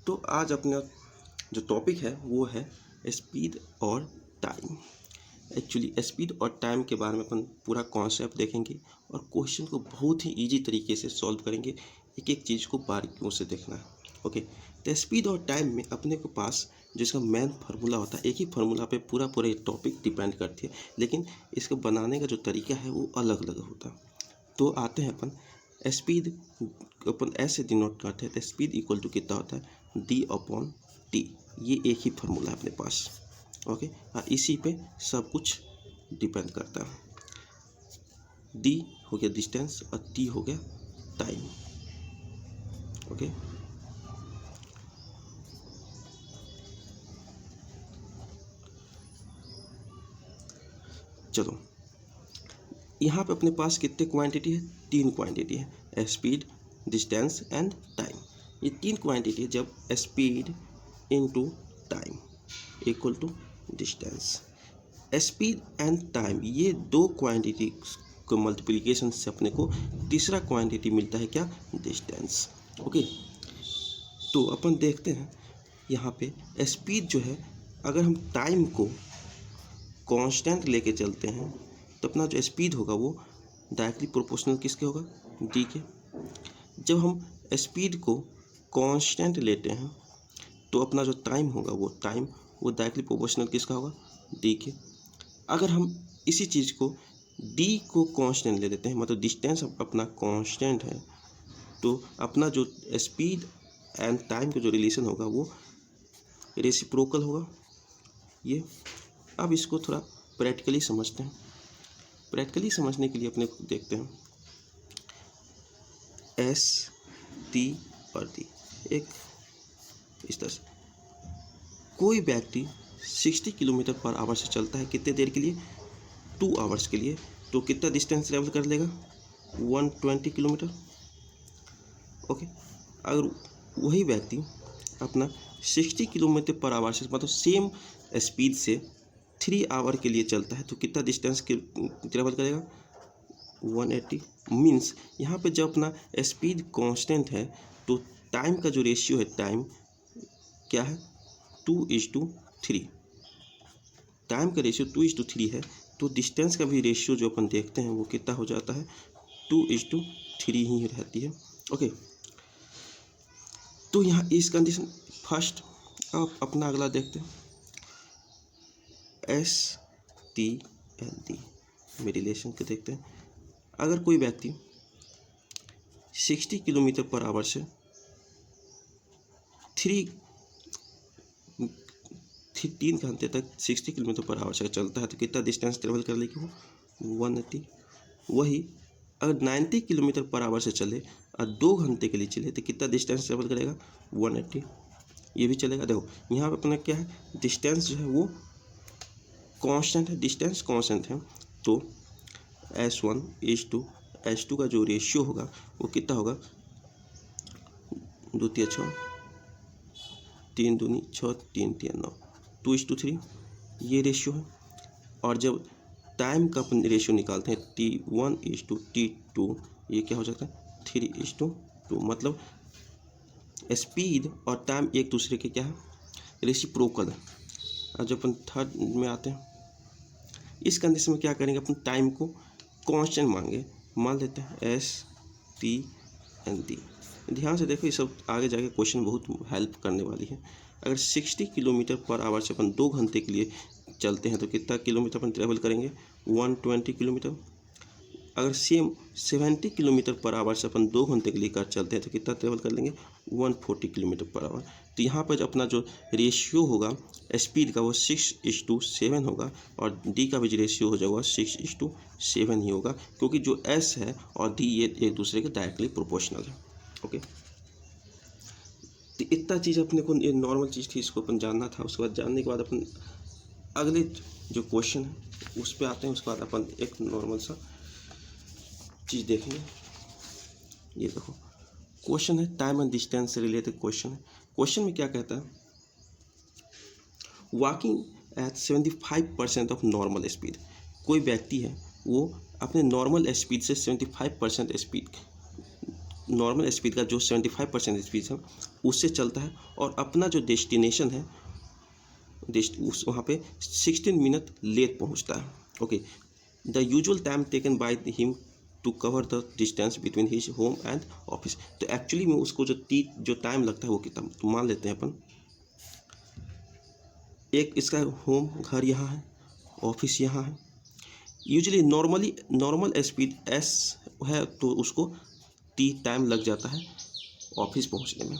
तो आज अपना जो टॉपिक है वो है स्पीड और टाइम। एक्चुअली स्पीड और टाइम के बारे में अपन पूरा कॉन्सेप्ट देखेंगे और क्वेश्चन को बहुत ही इजी तरीके से सॉल्व करेंगे। एक एक चीज़ को बारीकियों से देखना है। ओके, तो स्पीड और टाइम में अपने के पास जिसका मेन फार्मूला होता है, एक ही फार्मूला पे पूरा ये टॉपिक डिपेंड करती है, लेकिन इसको बनाने का जो तरीका है वो अलग अलग होता है। तो आते हैं अपन स्पीड, अपन ऐसे डिनोट करते हैं तो स्पीड इक्वल टू कितना होता है d/t। ये एक ही फार्मूला है अपने पास। ओके, और इसी पे सब कुछ डिपेंड करता है। d हो गया डिस्टेंस और t हो गया टाइम। ओके, चलो यहाँ पे अपने पास कितने क्वांटिटी है? 3 क्वांटिटी है, स्पीड, डिस्टेंस एंड टाइम। ये 3 क्वांटिटी है। जब speed into time equal to distance, speed and time, ये 2 क्वांटिटी को मल्टीप्लिकेशन से अपने को तीसरा क्वांटिटी मिलता है क्या? डिस्टेंस। ओके, तो अपन देखते हैं यहाँ पे स्पीड जो है, अगर हम टाइम को कांस्टेंट लेके चलते हैं तो अपना जो स्पीड होगा वो डायरेक्टली प्रोपोर्शनल किसके होगा? डी के। जब हम स्पीड को कांस्टेंट लेते हैं तो अपना जो टाइम होगा वो डायरेक्टली प्रोपोर्शनल किसका होगा? डी के। अगर हम इसी चीज़ को डी को कांस्टेंट ले लेते हैं, मतलब डिस्टेंस अपना कांस्टेंट है, तो अपना जो स्पीड एंड टाइम का जो रिलेशन होगा वो रेसिप्रोकल होगा। ये अब इसको थोड़ा प्रैक्टिकली समझते हैं। प्रैक्टिकली समझने के लिए अपने देखते हैं एस टी और डी। एक इस तरह से कोई व्यक्ति 60 किलोमीटर पर आवर से चलता है, कितने देर के लिए? 2 आवर्स के लिए। तो कितना डिस्टेंस ट्रेवल कर लेगा? 120 किलोमीटर। ओके, अगर वही व्यक्ति अपना 60 किलोमीटर पर आवर से, मतलब सेम स्पीड से 3 आवर के लिए चलता है, तो कितना डिस्टेंस ट्रेवल करेगा? 180। मीन्स यहाँ पे जब अपना स्पीड कांस्टेंट है तो टाइम का जो रेशियो है, टाइम क्या है? 2:3। टाइम का रेशियो 2:3 है, तो डिस्टेंस का भी रेशियो जो अपन देखते हैं वो कितना हो जाता है? 2:3 ही रहती है। ओके, तो यहाँ इस कंडीशन फर्स्ट। अब अपना अगला देखते हैं एस टी एल डी में रिलेशन के देखते हैं। अगर कोई व्यक्ति 60 किलोमीटर पर आवर से 3 घंटे तक 60 किलोमीटर पर आवर से चलता है, तो कितना डिस्टेंस ट्रेवल कर लेगी वो? 180। वही अगर 90 किलोमीटर पर आवर से चले और 2 घंटे के लिए चले तो कितना डिस्टेंस ट्रेवल करेगा? 180। ये भी चलेगा। देखो यहाँ पे अपना क्या है, डिस्टेंस जो है वो कांस्टेंट है, डिस्टेंस कांस्टेंट है, तो S1:S2 का जो रेशियो होगा वो कितना होगा? 2 × 6, 3 दूनी 6, 3 × 9, 2:3 ये रेशियो है। और जब टाइम का अपन रेशियो निकालते हैं T1:T2, ये क्या हो जाता है? 3:2। मतलब स्पीड और टाइम एक दूसरे के क्या है? रेसिप्रोकल है। और जब अपन थर्ड में आते हैं, इस कंडीशन में क्या करेंगे? अपन टाइम को कांस्टेंट मान लेते हैं एस टी एन डी। ध्यान से देखो, ये सब आगे जाके क्वेश्चन बहुत हेल्प करने वाली है। अगर 60 किलोमीटर पर आवर से अपन 2 घंटे के लिए चलते हैं तो कितना किलोमीटर अपन ट्रेवल करेंगे? 120 किलोमीटर। अगर सेम 70 किलोमीटर पर आवर से अपन 2 घंटे के लिए कर चलते हैं तो कितना ट्रेवल कर लेंगे? 140 किलोमीटर पर आवर। तो यहाँ पर अपना जो रेशियो होगा स्पीड का वो 6:7 होगा, और डी का भी जो रेशियो हो जाएगा 6:7 ही होगा, क्योंकि जो एस है और डी ये एक दूसरे के डायरेक्टली प्रोपोर्शनल है। ओके, तो इतना चीज़ अपने को, ये नॉर्मल चीज़ थी, इसको अपन जानना था। उसके बाद जानने के बाद अपन अगले जो क्वेश्चन है उस पर आते हैं। उसके बाद अपन एक नॉर्मल सा चीज़ देखेंगे। ये देखो क्वेश्चन है, टाइम एंड डिस्टेंस से रिलेटेड क्वेश्चन है। क्वेश्चन में क्या कहता है? Walking at 75% of normal speed. कोई व्यक्ति है वो अपने नॉर्मल स्पीड से 75% स्पीड नॉर्मल स्पीड का जो 75% स्पीड है उससे चलता है, और अपना जो डेस्टिनेशन है उस वहाँ पे 16 मिनट लेट पहुँचता है। Okay, the usual time taken by him to cover the distance between his home and office. तो एक्चुअली में उसको जो टाइम लगता है वो कितना, तो मान लेते हैं अपन, एक इसका होम घर यहाँ है, ऑफिस यहाँ है। यूजुअली नॉर्मल स्पीड एस है तो उसको टी टाइम लग जाता है ऑफिस पहुँचने में।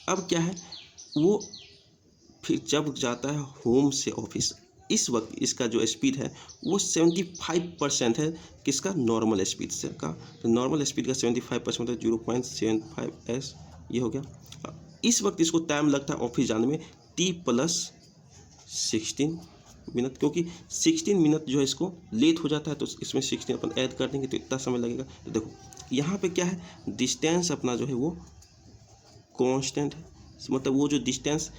अब क्या है, वो फिर जब जाता है होम से ऑफिस, इस वक्त इसका जो स्पीड है वो 75% है किसका, नॉर्मल स्पीड से का। तो नॉर्मल स्पीड का 75% मतलब 0.75 एस, ये हो गया। इस वक्त इसको टाइम लगता है ऑफिस जाने में टी प्लस 16 मिनट, क्योंकि 16 मिनट जो है इसको लेट हो जाता है, तो इसमें 16 अपन ऐड कर देंगे तो इतना समय लगेगा। तो देखो यहाँ पे क्या है, डिस्टेंस अपना जो है वो कांस्टेंट है, मतलब वो जो डिस्टेंस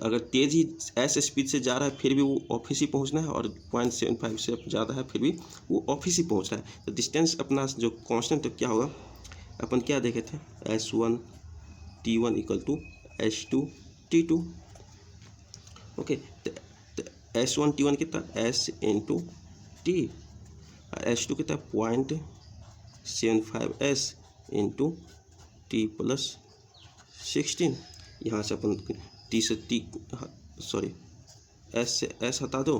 अगर तेज ही एस स्पीड से जा रहा है फिर भी वो ऑफिस ही पहुंचना है, और 0.75 से ज़्यादा है फिर भी वो ऑफिस ही पहुंच रहा है। तो डिस्टेंस अपना जो कांस्टेंट तो क्या होगा, अपन क्या देखे थे, S1 T1 equal to S2 T2। Okay, तो S1 T1 कितना, S इंटू टी, S2 कितना 0.75 S इंटू टी प्लस 16। यहाँ से अपन टी से टी, सॉरी एस से एस हटा दो,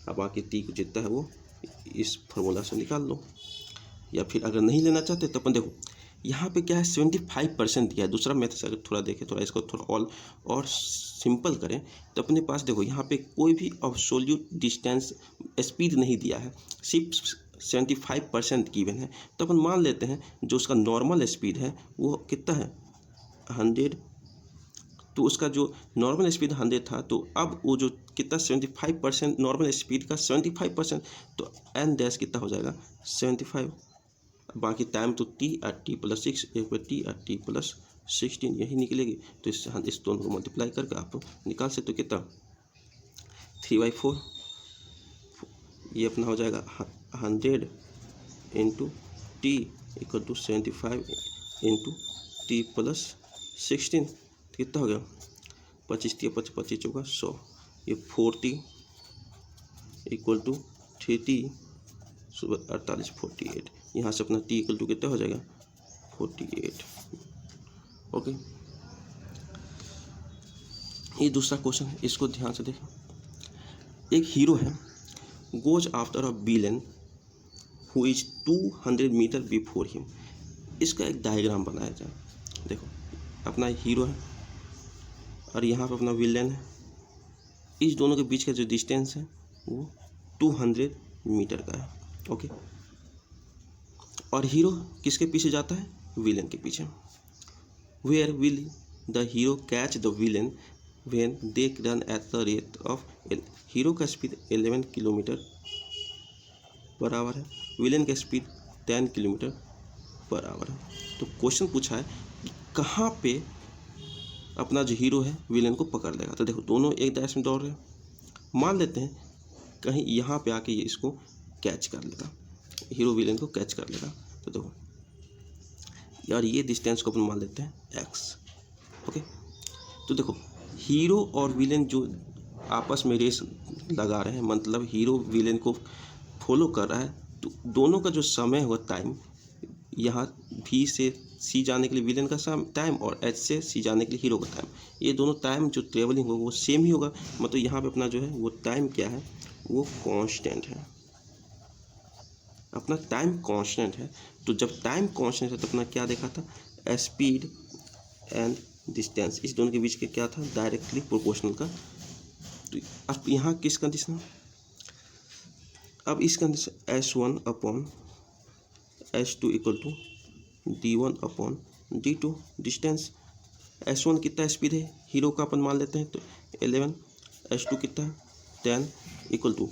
अब बाकी टी को जितना है वो इस फार्मूला से निकाल लो, या फिर अगर नहीं लेना चाहते तो अपन देखो यहाँ पे क्या है 75% दिया है। दूसरा मेथड से अगर थोड़ा देखें, थोड़ा इसको थोड़ा और सिंपल करें तो अपने पास देखो यहाँ पे कोई भी अब्सोल्यूट डिस्टेंस स्पीड नहीं दिया है, सिर्फ 75% गिवन है। तो अपन मान लेते हैं जो उसका नॉर्मल स्पीड है वो कितना है 100, तो उसका जो नॉर्मल स्पीड 100 था, तो अब वो जो कितना 75% नॉर्मल स्पीड का 75%, तो एन डैश कितना हो जाएगा 75, बाकी टाइम तो टी और टी प्लस 6, एक बार टी और टी प्लस 16 यही निकलेगी। तो इस दोनों को मल्टीप्लाई करके आप निकाल सकते हो कितना 3/4, ये अपना हो जाएगा 100 into T equal to 75 into T plus 16, कितना हो गया 25 × 25 25 होगा 100, ये 40 इक्वल टू 3T 48 48, यहाँ से अपना T इक्वल टू कितना हो जाएगा 48। ओके, ये दूसरा क्वेश्चन है, इसको ध्यान से देखें। एक हीरो है, goes after a villain who is 200 metre before him. इसका एक डायग्राम बनाया जाए। देखो अपना हीरो है और यहाँ पे अपना विलेन है, इस दोनों के बीच का जो डिस्टेंस है वो 200 मीटर का है। ओके, और हीरो किसके पीछे जाता है, विलेन के पीछे। Where will the hero catch the villain when they run at the rate of, hero का स्पीड 11 किलोमीटर पर आवर है, विलेन का स्पीड 10 किलोमीटर पर आवर है। तो क्वेश्चन पूछा है कि कहाँ पे अपना जो हीरो है विलेन को पकड़ लेगा। तो देखो दोनों एक डायरेक्शन में दौड़ रहे हैं, मान लेते हैं कहीं यहाँ पे आके ये इसको कैच कर लेगा, हीरो विलेन को कैच कर लेगा। तो देखो यार ये डिस्टेंस को अपन मान लेते हैं x। ओके, तो देखो हीरो और विलेन जो आपस में रेस लगा रहे हैं, मतलब हीरो विलेन को फॉलो कर रहा है, तो दोनों का जो समय होगा टाइम, यहाँ V से C जाने के लिए विलेन का टाइम और H से C जाने के लिए हीरो का टाइम, ये दोनों टाइम जो ट्रेवलिंग होगा वो सेम ही होगा। मतलब यहाँ पे अपना जो है वो टाइम क्या है, वो कांस्टेंट है, अपना टाइम कांस्टेंट है। तो जब टाइम कांस्टेंट है तो अपना क्या देखा था, स्पीड एंड डिस्टेंस इस दोनों के बीच के क्या था, डायरेक्टली प्रोपोर्शनल का। तो अब यहाँ किस कंडीशन, अब इस condition S1 upon S2 equal to D1 upon D2, distance S1 कितना स्पीड है हीरो का अपन मान लेते हैं तो 11, S2 कितना 10 इक्वल टू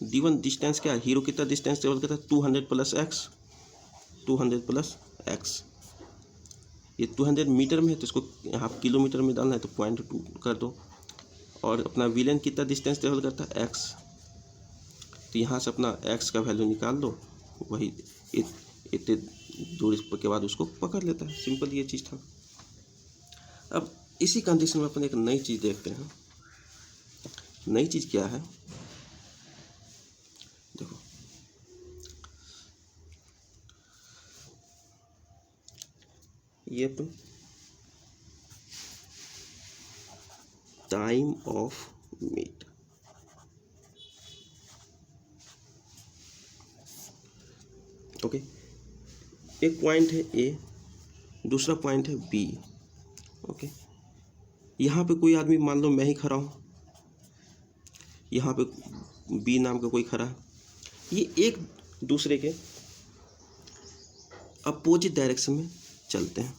D1 डिस्टेंस क्या है, हीरो कितना डिस्टेंस ट्रेवल करता है 200 प्लस एक्स, ये 200 मीटर में है तो इसको यहाँ किलोमीटर में डालना है तो 0.2 कर दो। और अपना विलेन कितना डिस्टेंस ट्रेवल करता है एक्स, तो यहाँ से अपना एक्स का वैल्यू निकाल दो, वही इतने दूरी के बाद उसको पकड़ लेता है। सिंपल ये चीज़ था। अब इसी कंडीशन में अपन एक नई चीज़ देखते हैं। नई चीज़ क्या है, देखो ये अपन टाइम ऑफ मीट, ओके, एक पॉइंट है ए, दूसरा पॉइंट है बी, ओके। यहाँ पे कोई आदमी, मान लो मैं ही खड़ा हूँ, यहाँ पे बी नाम का कोई खड़ा है, ये एक दूसरे के अपोजिट डायरेक्शन में चलते हैं।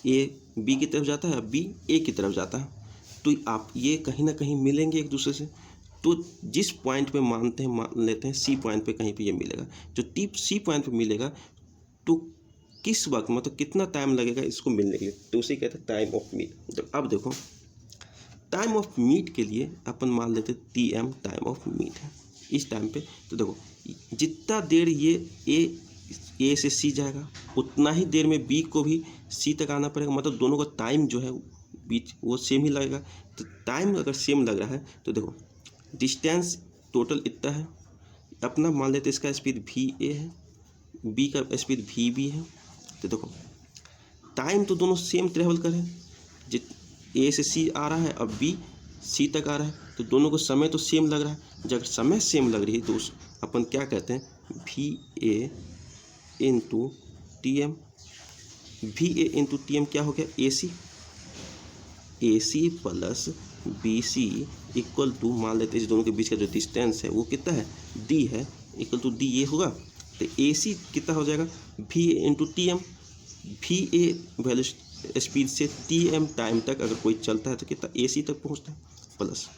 ए बी की तरफ जाता है, बी ए की तरफ जाता है, तो आप ये कहीं ना कहीं मिलेंगे एक दूसरे से। तो जिस पॉइंट पे मान लेते हैं सी पॉइंट पे कहीं पे ये मिलेगा, जो टिप सी पॉइंट पे मिलेगा, तो किस वक्त, मतलब कितना टाइम लगेगा इसको मिलने के लिए, तो उसे कहते हैं टाइम ऑफ मीट। तो अब देखो टाइम ऑफ मीट के लिए अपन मान लेते हैं TM टाइम ऑफ मीट है इस टाइम पे। तो देखो जितना देर ये ए से सी जाएगा, उतना ही देर में बी को भी सी तक आना पड़ेगा, मतलब दोनों का टाइम जो है बीच वो सेम ही लगेगा। तो टाइम अगर सेम लग रहा है तो देखो डिस्टेंस टोटल इतना है, अपना मान लेते इसका स्पीड VA है, बी का स्पीड VB है। तो देखो टाइम तो दोनों सेम ट्रेवल करें, जित ए से सी आ रहा है, अब बी सी तक आ रहा है, तो दोनों को समय तो सेम लग रहा है। जब समय सेम लग रही है तो उस अपन क्या कहते हैं, VA into TM। VA into TM क्या हो गया, AC plus BC equal to, मान लेते हैं इस दोनों के बीच का जो डिस्टेंस है वो कितना है, D है, इक्वल टू D ये होगा। तो AC कितना हो जाएगा, VA into TM। VA value speed से TM टाइम तक अगर कोई चलता है तो कितना AC तक पहुंचता है, प्लस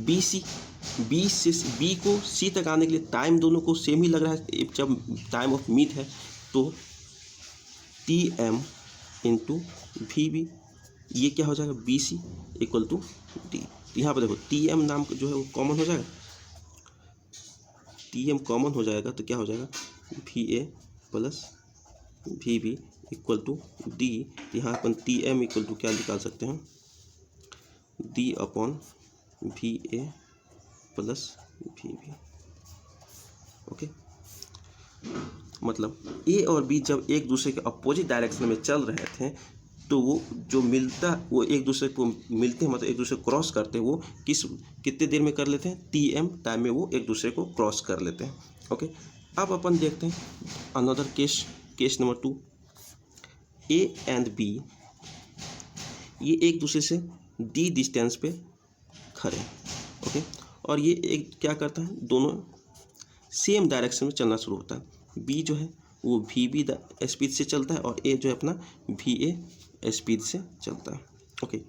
BC, B से B को C तक आने के लिए टाइम दोनों को सेम ही लग रहा है, जब टाइम ऑफ मीट है, तो TM इंटू VB, ये क्या हो जाएगा, BC इक्वल टू D। यहाँ पर देखो TM नाम जो है वो कॉमन हो जाएगा, TM कॉमन हो जाएगा तो क्या हो जाएगा, VA plus VB equal to D। यहाँ अपन TM इक्वल टू क्या निकाल सकते हैं, D upon VA plus VB, okay. मतलब A और B जब एक दूसरे के अपोजिट डायरेक्शन में चल रहे थे तो वो जो वो एक दूसरे को मिलते हैं, मतलब एक दूसरे को क्रॉस करते हैं, वो कितने देर में कर लेते हैं, TM टाइम में वो एक दूसरे को क्रॉस कर लेते हैं, ओके। अब अपन देखते हैं another case number 2, A and B ये एक दूसरे से D डिस्टेंस पे खड़े हैं, ओके। और ये एक क्या करता है, दोनों सेम डायरेक्शन में चलना शुरू होता है। B जो है वो VB स्पीड से चलता है और A जो है अपना VA स्पीड से चलता है, ओके।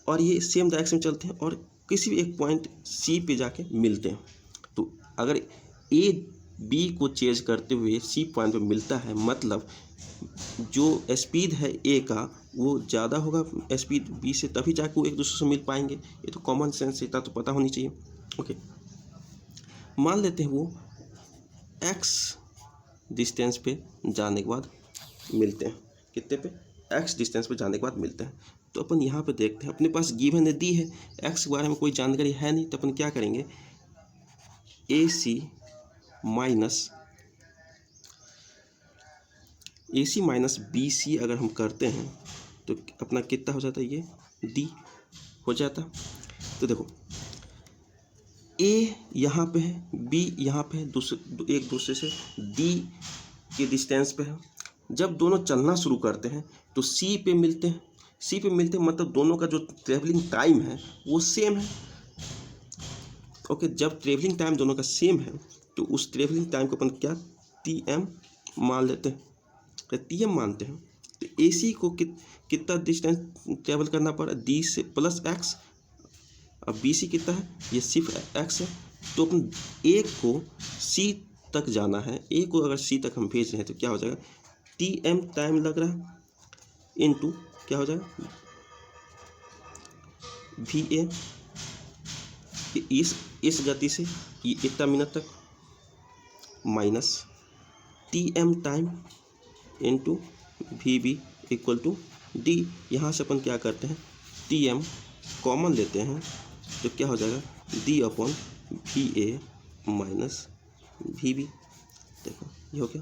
और ये सेम डायरेक्शन में चलते हैं और किसी भी एक पॉइंट C पे जाके मिलते हैं। तो अगर A B को चेज करते हुए C पॉइंट पे मिलता है, मतलब जो स्पीड है A का वो ज़्यादा होगा स्पीड B से, तभी जाके वो एक दूसरे से मिल पाएंगे। ये तो कॉमन सेंस इतना तो पता होनी चाहिए, ओके। मान लेते हैं वो X डिस्टेंस पे जाने के बाद मिलते हैं, कितने पे, X डिस्टेंस पे जाने के बाद मिलते हैं। तो अपन यहाँ पे देखते हैं, अपने पास गिवन है D है, X के बारे में कोई जानकारी है नहीं, तो अपन क्या करेंगे, AC माइनस BC अगर हम करते हैं तो अपना कितना हो जाता है, ये D हो जाता। तो देखो A यहाँ पे है, B यहाँ पे है, एक दूसरे से D के डिस्टेंस पे है। जब दोनों चलना शुरू करते हैं तो C पे मिलते हैं, मतलब दोनों का जो ट्रेवलिंग टाइम है वो सेम है, ओके। जब ट्रेवलिंग टाइम दोनों का सेम है तो उस ट्रेवलिंग टाइम को अपन क्या TM मान लेते हैं, तो TM मानते हैं। तो AC को कितना डिस्टेंस ट्रेवल करना पड़ा, D से प्लस X, अब BC कितना है, ये सिर्फ X है। तो अपन A को C तक जाना है, A को अगर C तक हम भेज रहे हैं तो क्या हो जाएगा, TM टाइम लग रहा है इनटू क्या हो जाएगा, VA इस गति से ये इतना मिनट तक, minus T M time into V B equal to D. यहाँ से अपन क्या करते हैं, टी एम कॉमन लेते हैं तो क्या हो जाएगा, D upon V A minus V B. देखो ये हो गया।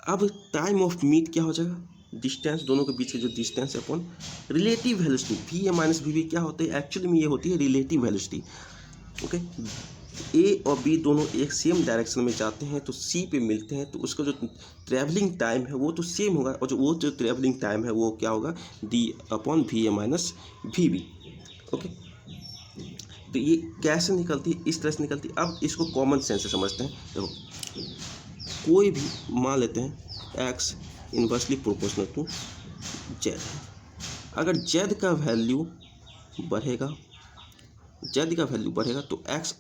अब टाइम ऑफ मीट क्या हो जाएगा, डिस्टेंस, दोनों के बीच के जो डिस्टेंस है upon relative velocity. V A minus V B क्या होते हैं, एक्चुअली में ये होती है रिलेटिव वेलोसिटी। ओके, ए और बी दोनों एक सेम डायरेक्शन में जाते हैं तो सी पे मिलते हैं, तो उसका जो ट्रैवलिंग टाइम है वो तो सेम होगा, और जो ट्रैवलिंग टाइम है वो क्या होगा, D upon V A minus V B. Okay, तो ये कैसे निकलती है, इस तरह से निकलती है। अब इसको कॉमन सेंस से समझते हैं। देखो कोई भी मान लेते हैं X inversely proportional to Z है, अगर जेड का वैल्यू बढ़ेगा, जेड का वैल्यू बढ़ेगा तो एक्स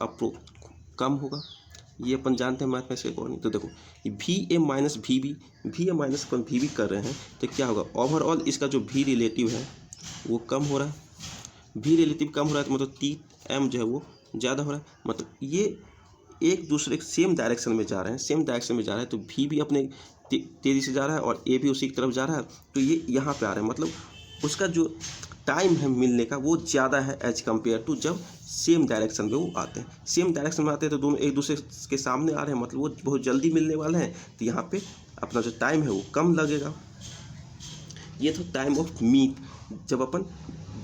कम होगा, ये अपन जानते हैं मैथ में से अकॉर्डिंग। तो देखो V A minus V B, V A minus अपन वी बी कर रहे हैं तो क्या होगा, ओवरऑल इसका जो वी रिलेटिव है वो कम हो रहा है, वी रिलेटिव कम हो रहा है तो मतलब टी एम जो है वो ज़्यादा हो रहा है, मतलब ये एक दूसरे के सेम डायरेक्शन में जा रहे हैं, सेम डायरेक्शन में जा रहा है, तो वी भी अपने तेज़ी से जा रहा है और ए भी उसी की तरफ जा रहा है, तो ये यहाँ पे आ रहा है, मतलब उसका जो टाइम है मिलने का वो ज़्यादा है एज कम्पेयर टू जब सेम डायरेक्शन में वो आते हैं। सेम डायरेक्शन में आते हैं तो दोनों एक दूसरे के सामने आ रहे हैं, मतलब वो बहुत जल्दी मिलने वाले हैं, तो यहाँ पे अपना जो टाइम है वो कम लगेगा। ये तो टाइम ऑफ मीट, जब अपन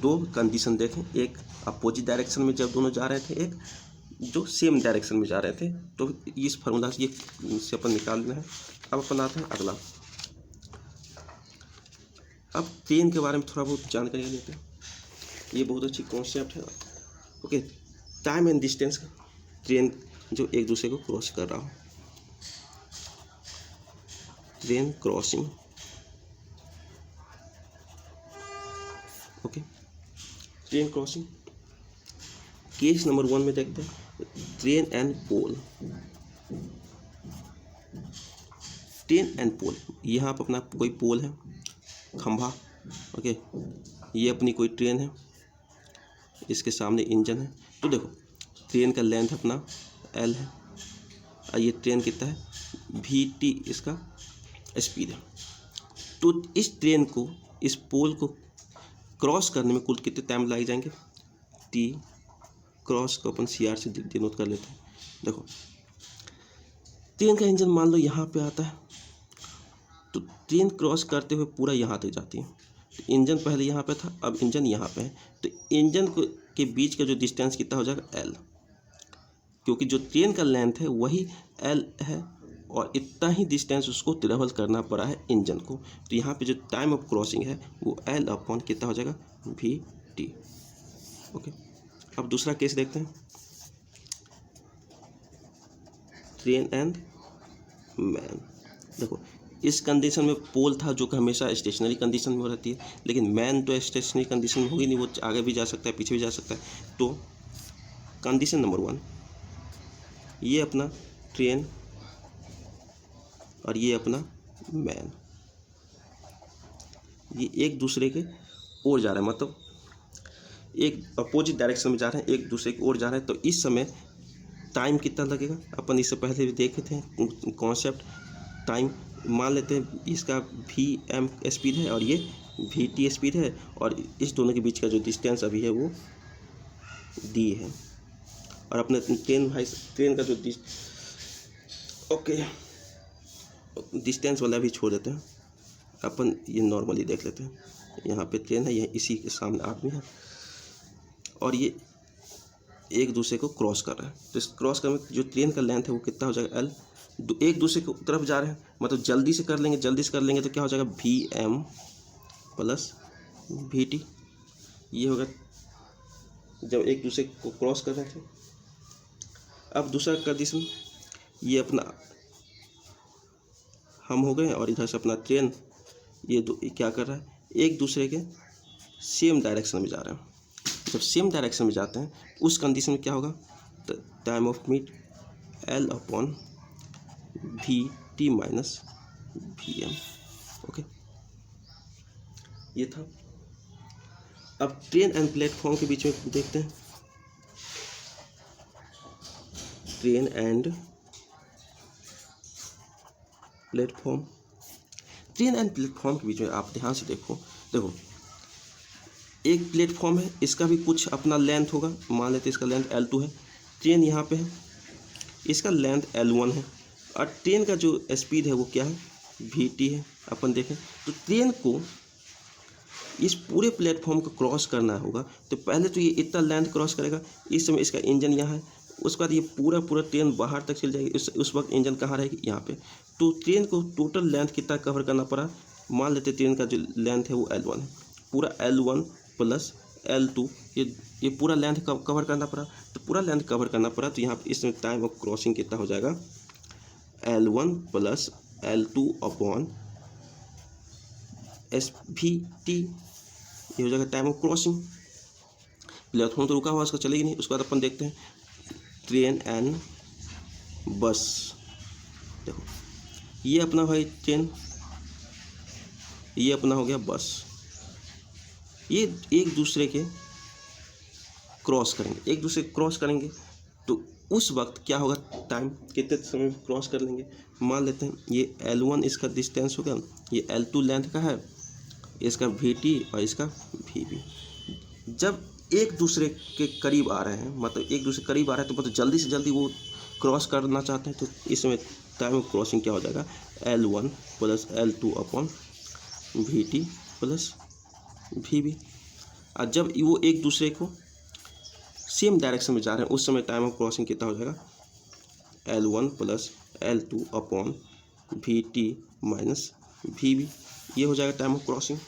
दो कंडीशन देखें, एक अपोजिट डायरेक्शन में जब दोनों जा रहे थे, एक जो सेम डायरेक्शन में जा रहे थे, तो इस फार्मूला से ये से अपन निकालना है। अब अपन आते हैं अगला, अब ट्रेन के बारे में थोड़ा बहुत जानकारी लेते हैं, ये बहुत अच्छी कॉन्सेप्ट है। ओके, टाइम एंड डिस्टेंस का, ट्रेन जो एक दूसरे को क्रॉस कर रहा हो, train crossing. Okay, train crossing case number 1 में देखते हैं, train and pole. Train and pole, यहाँ पर अपना कोई पोल है, खंभा। ओके, ये अपनी कोई ट्रेन है, इसके सामने इंजन है। तो देखो ट्रेन का लेंथ अपना एल है और ये ट्रेन कितना है, वी टी इसका स्पीड है। तो इस ट्रेन को, इस पोल को क्रॉस करने में कुल कितने टाइम लग जाएंगे, टी क्रॉस को अपन सी आर से डिनोट कर लेते हैं। देखो ट्रेन का इंजन मान लो यहाँ पे आता है, तो ट्रेन क्रॉस करते हुए पूरा यहाँ तक जाती है, तो इंजन पहले यहाँ पे था, अब इंजन यहाँ पे है, तो इंजन के बीच का जो डिस्टेंस कितना हो जाएगा, एल, क्योंकि जो ट्रेन का लेंथ है वही एल है और इतना ही डिस्टेंस उसको ट्रेवल करना पड़ा है इंजन को, तो यहाँ पे जो टाइम ऑफ क्रॉसिंग है वो एल अपॉन कितना हो जाएगा, वी टी। ओके, अब दूसरा केस देखते हैं, ट्रेन एंड मैन। देखो इस कंडीशन में पोल था जो कि हमेशा स्टेशनरी कंडीशन में रहती है, लेकिन मैन तो स्टेशनरी कंडीशन में होगी नहीं, वो आगे भी जा सकता है पीछे भी जा सकता है। तो कंडीशन नंबर 1, ये अपना ट्रेन और ये अपना मैन, ये एक दूसरे के ओर जा रहे हैं, मतलब एक अपोजिट डायरेक्शन में जा रहे हैं, एक दूसरे की ओर जा रहे हैं। तो इस समय टाइम कितना लगेगा, अपन इससे पहले भी देखे थे कॉन्सेप्ट। टाइम मान लेते हैं इसका वी एम स्पीड है और ये वी टी स्पीड है, और इस दोनों के बीच का जो डिस्टेंस अभी है वो डी है, और अपने ट्रेन का जो डिस्टेंस वाला भी छोड़ देते हैं, अपन ये नॉर्मली देख लेते हैं। यहाँ पे ट्रेन है, ये इसी के सामने आदमी है और ये एक दूसरे को क्रॉस कर रहा है, तो इस क्रॉस करने में जो ट्रेन का लेंथ है वो कितना हो जाएगा, एल। एक दूसरे की तरफ जा रहे हैं, मतलब जल्दी से कर लेंगे तो क्या हो जाएगा, V M plus V T, ये होगा जब एक दूसरे को क्रॉस कर रहे थे। अब दूसरा कंडीशन, ये अपना हम हो गए और इधर से अपना ट्रेन, ये क्या कर रहा है, एक दूसरे के सेम डायरेक्शन में जा रहे हैं। जब सेम डायरेक्शन में जाते हैं उस कंडीशन में क्या होगा, time of meet L upon V T minus V M. Okay, ये था। अब ट्रेन एंड प्लेटफॉर्म के बीच में देखते हैं, train and platform. Train and platform के बीच में आप ध्यान से देखो एक प्लेटफॉर्म है, इसका भी कुछ अपना लेंथ होगा, मान लेते हैं इसका लेंथ L2 है। ट्रेन यहाँ पे है, इसका लेंथ L1 है, और ट्रेन का जो स्पीड है वो क्या है, VT है। अपन देखें तो ट्रेन को इस पूरे प्लेटफॉर्म को क्रॉस करना होगा, तो पहले तो ये इतना लेंथ क्रॉस करेगा, इस समय इसका इंजन यहाँ है, उसके बाद ये पूरा ट्रेन बाहर तक चल जाएगी, उस वक्त इंजन कहाँ रहेगी, यहाँ पे। तो ट्रेन को टोटल लेंथ कितना कवर करना पड़ा, मान लेते ट्रेन का जो लेंथ है वो L1 है, पूरा L1 प्लस L2, ये पूरा लेंथ कवर करना पड़ा। तो पूरा लेंथ कवर करना पड़ा, तो यहाँ पे इसमें टाइम ऑफ क्रॉसिंग कितना हो जाएगा, L1 plus L2 upon SVT, ये हो जाएगा टाइम ऑफ क्रॉसिंग। प्लेटफॉर्म तो रुका हुआ, उसका चलेगी नहीं। उसके बाद अपन देखते हैं ट्रेन एंड बस। देखो ये अपना भाई ट्रेन, ये अपना हो गया बस, ये एक दूसरे के क्रॉस करेंगे, एक दूसरे क्रॉस करेंगे, तो उस वक्त क्या होगा, टाइम कितने समय में क्रॉस कर लेंगे। मान लेते हैं ये L1 इसका डिस्टेंस हो गया, ये L2 लेंथ का है, इसका VT और इसका VB। जब एक दूसरे के करीब आ रहे हैं, मतलब एक दूसरे करीब आ रहे हैं, तो मतलब जल्दी से जल्दी वो क्रॉस करना चाहते हैं, तो इसमें टाइम ऑफ क्रॉसिंग क्या हो जाएगा, L1 plus L2 upon VT plus VB। और जब वो एक दूसरे को सेम डायरेक्शन में जा रहे हैं, उस समय टाइम ऑफ क्रॉसिंग कितना हो जाएगा, L1 plus L2 upon VT minus VB, ये हो जाएगा टाइम ऑफ क्रॉसिंग।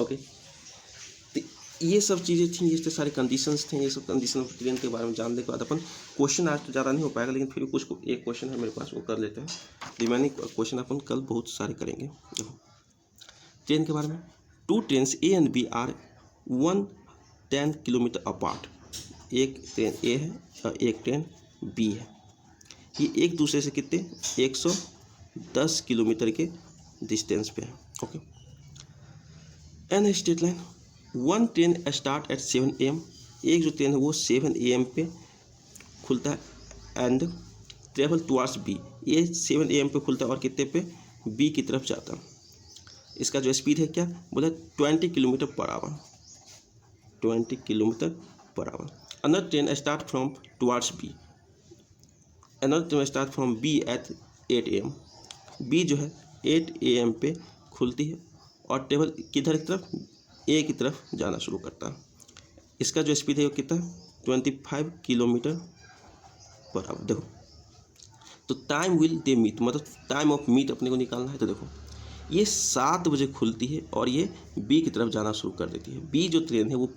ओके, तो ये सब चीज़ें थी, ये सारे कंडीशंस थे, ये सब कंडीशन ऑफ ट्रेन के बारे में जानने के बाद अपन क्वेश्चन आज तो ज़्यादा नहीं हो पाएगा, लेकिन फिर कुछ एक क्वेश्चन है मेरे पास, वो कर लेते हैं। रिमेनिंग क्वेश्चन अपन कल बहुत सारे करेंगे। देखो ट्रेन के बारे में, 2 trains A and B are 110 kilometre apart. एक ट्रेन A है और एक ट्रेन B है, ये एक दूसरे से कितने 110 किलोमीटर के डिस्टेंस पे है। Okay, an straight line, 1 train start at 7 AM, एक जो ट्रेन है वो 7 AM पे खुलता है, एंड ट्रेवल टुवार्ड्स B, ये 7 AM पे खुलता है और कितने पे, B की तरफ जाता है। इसका जो स्पीड है क्या बोला, 20 kilometre per hour, 20 kilometre per hour. Another train start from towards B, another train start from B at 8 AM, B जो है 8 AM पे खुलती है और ट्रेवल किधर की तरफ, A की तरफ जाना शुरू करता है। इसका जो स्पीड है वो कितना, 25 किलोमीटर पर आवर। देखो तो टाइम विल दे मीट, मतलब टाइम ऑफ मीट अपने को निकालना है। तो देखो ये 7 बजे खुलती है और ये B की तरफ जाना शुरू कर देती है। B जो ट्रेन है वो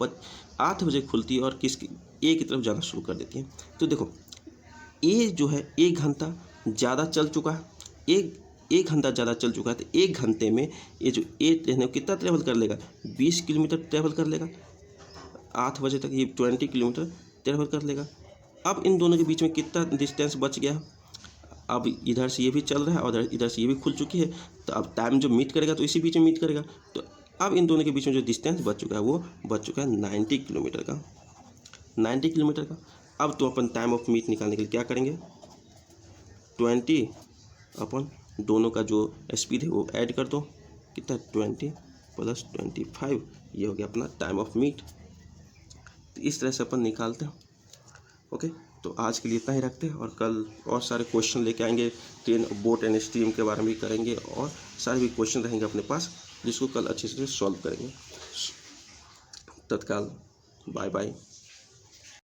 8 बजे खुलती है और किसकी, A की तरफ जाना शुरू कर देती है। तो देखो A जो है 1 घंटा ज़्यादा चल चुका है, एक घंटा ज़्यादा चल चुका है, तो 1 घंटे में ये जो A ट्रेन है वो कितना ट्रेवल कर लेगा, 20 किलोमीटर ट्रेवल कर लेगा। 8 बजे तक ये 20 किलोमीटर ट्रेवल कर लेगा। अब इन दोनों के बीच में कितना डिस्टेंस बच गया, अब इधर से ये भी चल रहा है और इधर से ये भी खुल चुकी है, तो अब टाइम जो मीट करेगा तो इसी बीच में मीट करेगा। तो अब इन दोनों के बीच में जो डिस्टेंस बच चुका है वो बच चुका है 90 किलोमीटर का, 90 किलोमीटर का। अब तो अपन टाइम ऑफ मीट निकालने के लिए क्या करेंगे, 20 अपन दोनों का जो स्पीड है वो ऐड कर दो, कितना 20 प्लस 25, ये हो गया अपना टाइम ऑफ मीट। तो इस तरह से अपन निकालते हैं। ओके, तो आज के लिए इतना ही रखते हैं, और कल और सारे क्वेश्चन लेके आएंगे, ट्रेन, बोट एंड स्ट्रीम के बारे में भी करेंगे, और सारे भी क्वेश्चन रहेंगे अपने पास जिसको कल अच्छे से सॉल्व करेंगे। तत्काल बाय बाय।